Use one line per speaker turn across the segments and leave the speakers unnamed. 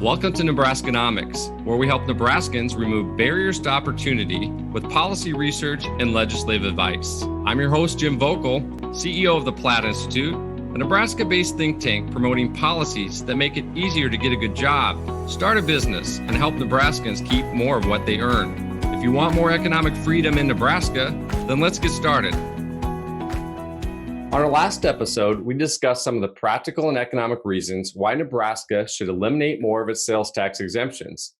Welcome to Nebraskanomics, where we help Nebraskans remove barriers to opportunity with policy research and legislative advice. I'm your host, Jim Vogel, CEO of the Platt Institute, a Nebraska-based think tank promoting policies that make it easier to get a good job, start a business, and help Nebraskans keep more of what they earn. If you want more economic freedom in Nebraska, then let's get started. On our last episode, we discussed some of the practical and economic reasons why Nebraska should eliminate more of its sales tax exemptions.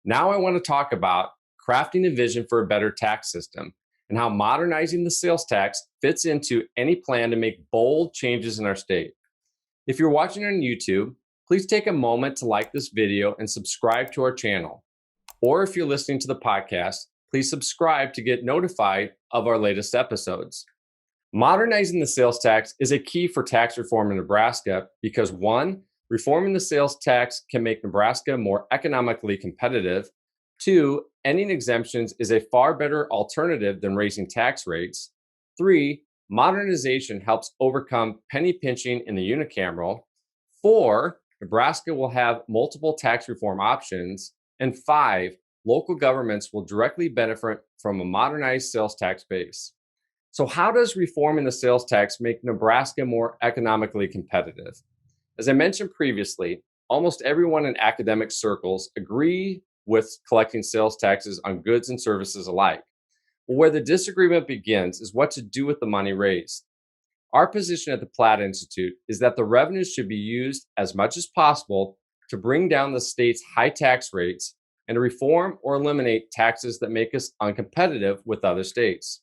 Now I want to talk about crafting a vision for a better tax system and how modernizing the sales tax fits into any plan to make bold changes in our state. If you're watching on YouTube, please take a moment to like this video and subscribe to our channel. Or if you're listening to the podcast, please subscribe to get notified of our latest episodes. Modernizing the sales tax is a key for tax reform in Nebraska because, one, reforming the sales tax can make Nebraska more economically competitive. Two, ending exemptions is a far better alternative than raising tax rates. Three, modernization helps overcome penny pinching in the unicameral. Four, Nebraska will have multiple tax reform options. And five, local governments will directly benefit from a modernized sales tax base. So how does reforming the sales tax make Nebraska more economically competitive? As I mentioned previously, almost everyone in academic circles agree with collecting sales taxes on goods and services alike. But where the disagreement begins is what to do with the money raised. Our position at the Platt Institute is that the revenues should be used as much as possible to bring down the state's high tax rates and to reform or eliminate taxes that make us uncompetitive with other states.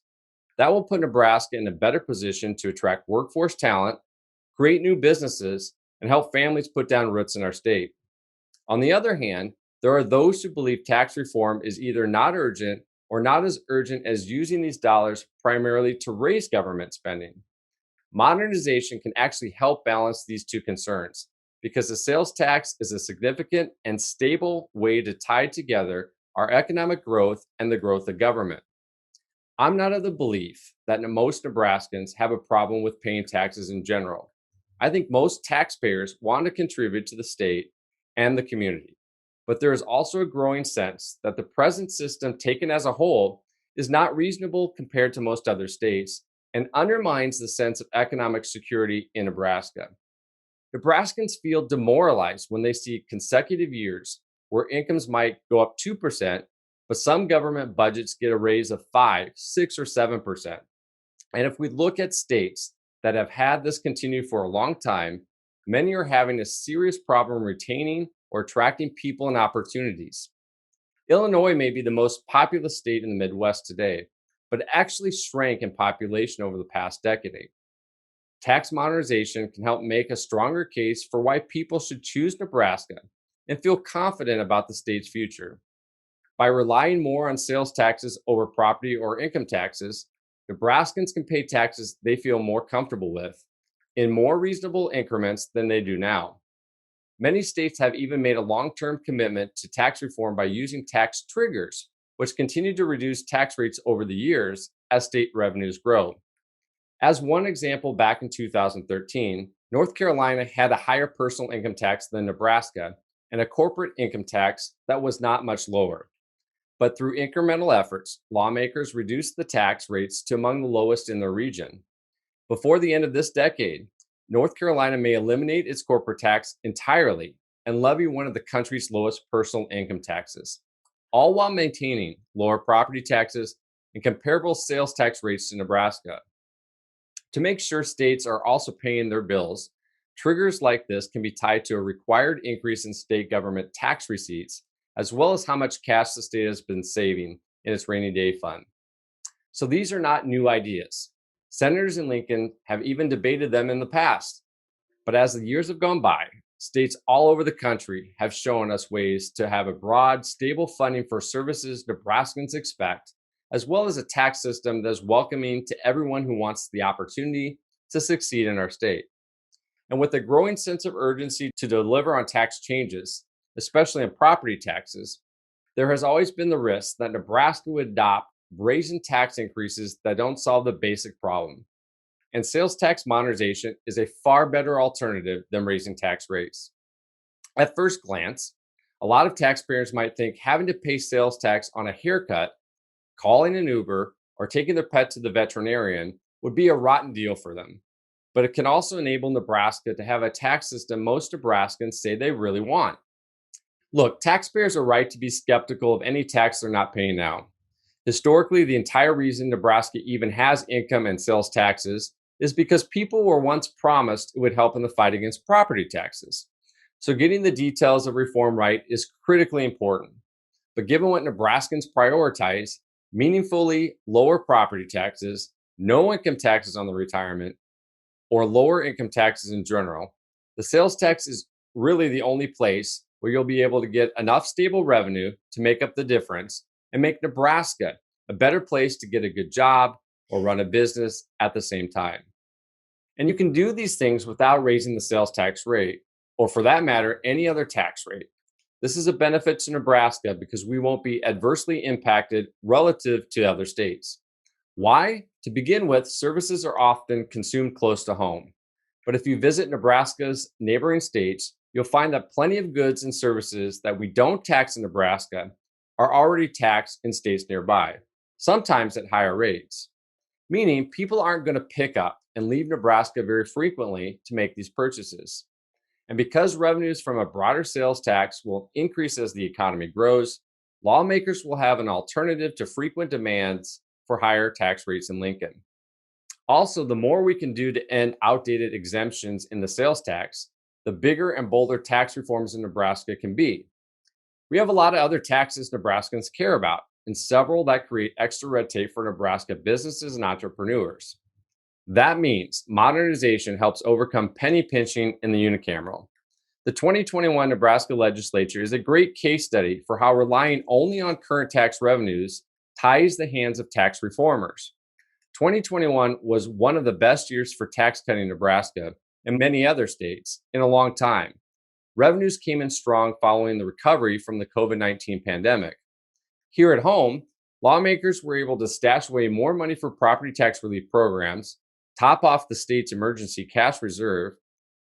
That will put Nebraska in a better position to attract workforce talent, create new businesses, and help families put down roots in our state. On the other hand, there are those who believe tax reform is either not urgent or not as urgent as using these dollars primarily to raise government spending. Modernization can actually help balance these two concerns because the sales tax is a significant and stable way to tie together our economic growth and the growth of government. I'm not of the belief that most Nebraskans have a problem with paying taxes in general. I think most taxpayers want to contribute to the state and the community. But there is also a growing sense that the present system taken as a whole is not reasonable compared to most other states and undermines the sense of economic security in Nebraska. Nebraskans feel demoralized when they see consecutive years where incomes might go up 2%, but some government budgets get a raise of 5, 6, or 7%. And if we look at states that have had this continue for a long time, many are having a serious problem retaining or attracting people and opportunities. Illinois may be the most populous state in the Midwest today, but it actually shrank in population over the past decade. Tax modernization can help make a stronger case for why people should choose Nebraska and feel confident about the state's future. By relying more on sales taxes over property or income taxes, Nebraskans can pay taxes they feel more comfortable with in more reasonable increments than they do now. Many states have even made a long-term commitment to tax reform by using tax triggers, which continue to reduce tax rates over the years as state revenues grow. As one example, back in 2013, North Carolina had a higher personal income tax than Nebraska and a corporate income tax that was not much lower. But through incremental efforts, lawmakers reduced the tax rates to among the lowest in their region. Before the end of this decade, North Carolina may eliminate its corporate tax entirely and levy one of the country's lowest personal income taxes, all while maintaining lower property taxes and comparable sales tax rates to Nebraska. To make sure states are also paying their bills, triggers like this can be tied to a required increase in state government tax receipts, as well as how much cash the state has been saving in its rainy day fund. So these are not new ideas. Senators in Lincoln have even debated them in the past. But as the years have gone by, states all over the country have shown us ways to have a broad, stable funding for services Nebraskans expect, as well as a tax system that is welcoming to everyone who wants the opportunity to succeed in our state. And with a growing sense of urgency to deliver on tax changes, especially on property taxes, there has always been the risk that Nebraska would adopt brazen tax increases that don't solve the basic problem. And sales tax modernization is a far better alternative than raising tax rates. At first glance, A lot of taxpayers might think having to pay sales tax on a haircut, calling an Uber, or taking their pet to the veterinarian would be a rotten deal for them. But it can also enable Nebraska to have a tax system most Nebraskans say they really want. Look, taxpayers are right to be skeptical of any tax they're not paying now. Historically, the entire reason Nebraska even has income and sales taxes is because people were once promised it would help in the fight against property taxes. So, getting the details of reform right is critically important. But given what Nebraskans prioritize, meaningfully lower property taxes, no income taxes on the retirement, or lower income taxes in general, the sales tax is really the only place where you'll be able to get enough stable revenue to make up the difference and make Nebraska a better place to get a good job or run a business at the same time. And you can do these things without raising the sales tax rate, or for that matter, any other tax rate. This is a benefit to Nebraska because we won't be adversely impacted relative to other states. Why? To begin with, services are often consumed close to home. But if you visit Nebraska's neighboring states, you'll find that plenty of goods and services that we don't tax in Nebraska are already taxed in states nearby, sometimes at higher rates. Meaning people aren't going to pick up and leave Nebraska very frequently to make these purchases. And because revenues from a broader sales tax will increase as the economy grows, lawmakers will have an alternative to frequent demands for higher tax rates in Lincoln. Also, the more we can do to end outdated exemptions in the sales tax, the bigger and bolder tax reforms in Nebraska can be. We have a lot of other taxes Nebraskans care about, and several that create extra red tape for Nebraska businesses and entrepreneurs. That means modernization helps overcome penny pinching in the unicameral. The 2021 Nebraska legislature is a great case study for how relying only on current tax revenues ties the hands of tax reformers. 2021 was one of the best years for tax cutting in Nebraska and many other states in a long time. Revenues came in strong following the recovery from the COVID-19 pandemic. Here at home, lawmakers were able to stash away more money for property tax relief programs, top off the state's emergency cash reserve,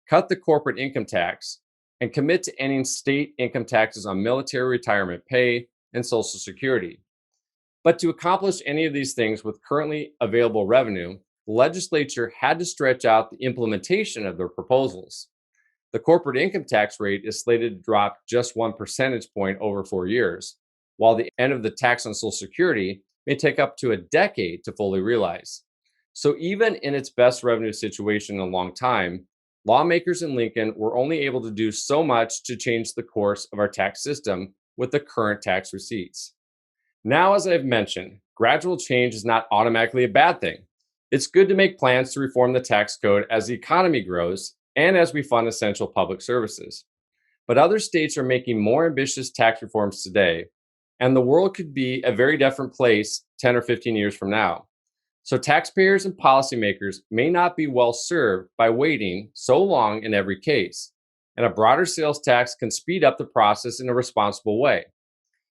cut the corporate income tax, and commit to ending state income taxes on military retirement pay and Social Security. But to accomplish any of these things with currently available revenue, the legislature had to stretch out the implementation of their proposals. The corporate income tax rate is slated to drop just 1 percentage point over 4 years, while the end of the tax on Social Security may take up to a decade to fully realize. So even in its best revenue situation in a long time, lawmakers in Lincoln were only able to do so much to change the course of our tax system with the current tax receipts. Now, as I've mentioned, gradual change is not automatically a bad thing. It's good to make plans to reform the tax code as the economy grows and as we fund essential public services. But other states are making more ambitious tax reforms today, and the world could be a very different place 10 or 15 years from now. So taxpayers and policymakers may not be well served by waiting so long in every case, and a broader sales tax can speed up the process in a responsible way.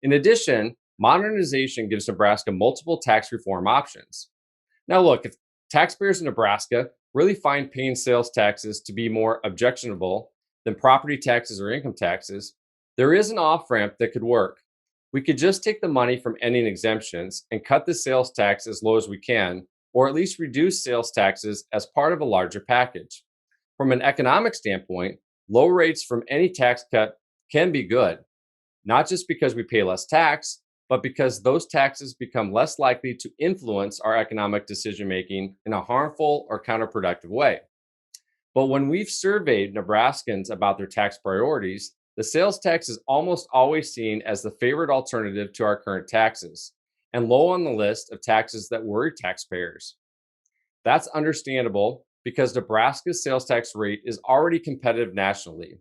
In addition, modernization gives Nebraska multiple tax reform options. Now look, if taxpayers in Nebraska really find paying sales taxes to be more objectionable than property taxes or income taxes, there is an off-ramp that could work. We could just take the money from ending exemptions and cut the sales tax as low as we can, or at least reduce sales taxes as part of a larger package. From an economic standpoint, low rates from any tax cut can be good, not just because we pay less tax, but because those taxes become less likely to influence our economic decision making in a harmful or counterproductive way. But when we've surveyed Nebraskans about their tax priorities, the sales tax is almost always seen as the favored alternative to our current taxes, and low on the list of taxes that worry taxpayers. That's understandable because Nebraska's sales tax rate is already competitive nationally.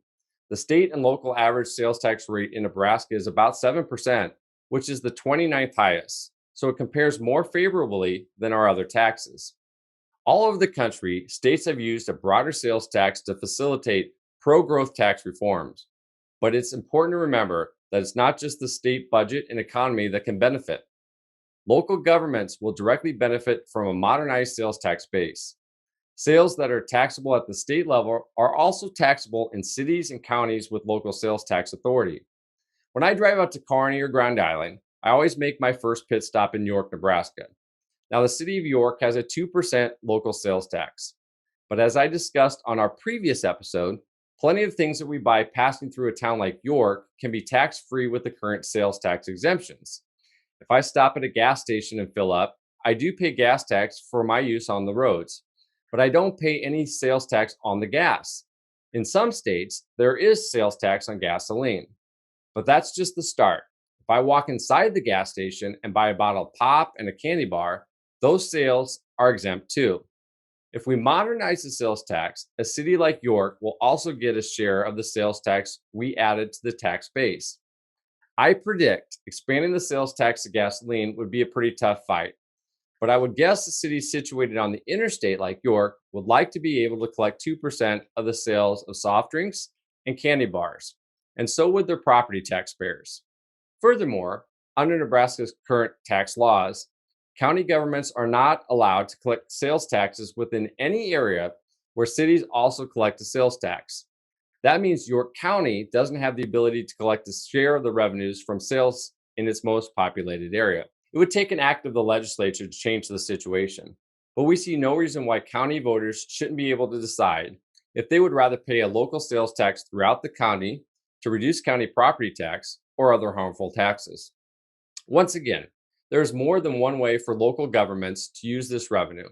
The state and local average sales tax rate in Nebraska is about 7%, which is the 29th highest, so it compares more favorably than our other taxes. All over the country, states have used a broader sales tax to facilitate pro-growth tax reforms. But it's important to remember that it's not just the state budget and economy that can benefit. Local governments will directly benefit from a modernized sales tax base. Sales that are taxable at the state level are also taxable in cities and counties with local sales tax authority. When I drive out to Kearney or Grand Island, I always make my first pit stop in York, Nebraska. Now, the city of York has a 2% local sales tax. But as I discussed on our previous episode, plenty of things that we buy passing through a town like York can be tax-free with the current sales tax exemptions. If I stop at a gas station and fill up, I do pay gas tax for my use on the roads, but I don't pay any sales tax on the gas. In some states, there is sales tax on gasoline, but that's just the start. If I walk inside the gas station and buy a bottle of pop and a candy bar, those sales are exempt too. If we modernize the sales tax, a city like York will also get a share of the sales tax we added to the tax base. I predict expanding the sales tax to gasoline would be a pretty tough fight, but I would guess a city situated on the interstate like York would like to be able to collect 2% of the sales of soft drinks and candy bars, and so would their property taxpayers. Furthermore, under Nebraska's current tax laws, county governments are not allowed to collect sales taxes within any area where cities also collect a sales tax. That means York County doesn't have the ability to collect a share of the revenues from sales in its most populated area. It would take an act of the legislature to change the situation, but we see no reason why county voters shouldn't be able to decide if they would rather pay a local sales tax throughout the county to reduce county property tax or other harmful taxes. Once again, there's more than one way for local governments to use this revenue.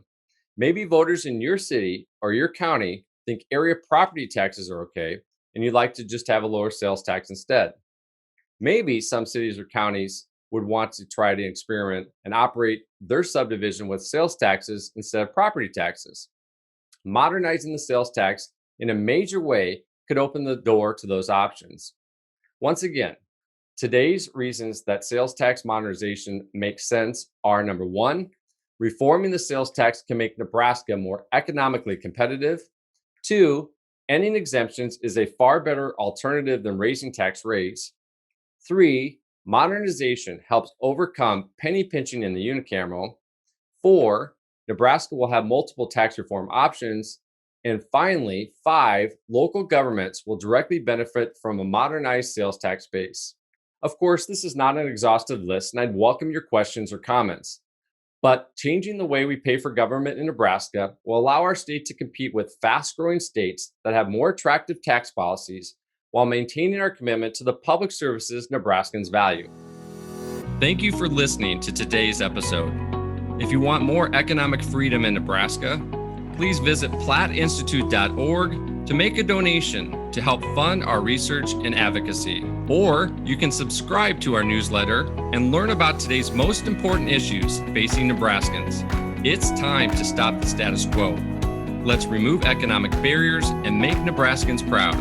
Maybe voters in your city or your county think area property taxes are okay, and you'd like to just have a lower sales tax instead. Maybe some cities or counties would want to try to experiment and operate their subdivision with sales taxes instead of property taxes. Modernizing the sales tax in a major way could open the door to those options. Once again, today's reasons that sales tax modernization makes sense are: number one, reforming the sales tax can make Nebraska more economically competitive. Two, ending exemptions is a far better alternative than raising tax rates. Three, modernization helps overcome penny pinching in the unicameral. Four, Nebraska will have multiple tax reform options. And finally, five, local governments will directly benefit from a modernized sales tax base. Of course, this is not an exhaustive list, and I'd welcome your questions or comments. But changing the way we pay for government in Nebraska will allow our state to compete with fast-growing states that have more attractive tax policies while maintaining our commitment to the public services Nebraskans value. Thank you for listening to today's episode. If you want more economic freedom in Nebraska, please visit plattinstitute.org to make a donation to help fund our research and advocacy. Or you can subscribe to our newsletter and learn about today's most important issues facing Nebraskans. It's time to stop the status quo. Let's remove economic barriers and make Nebraskans proud.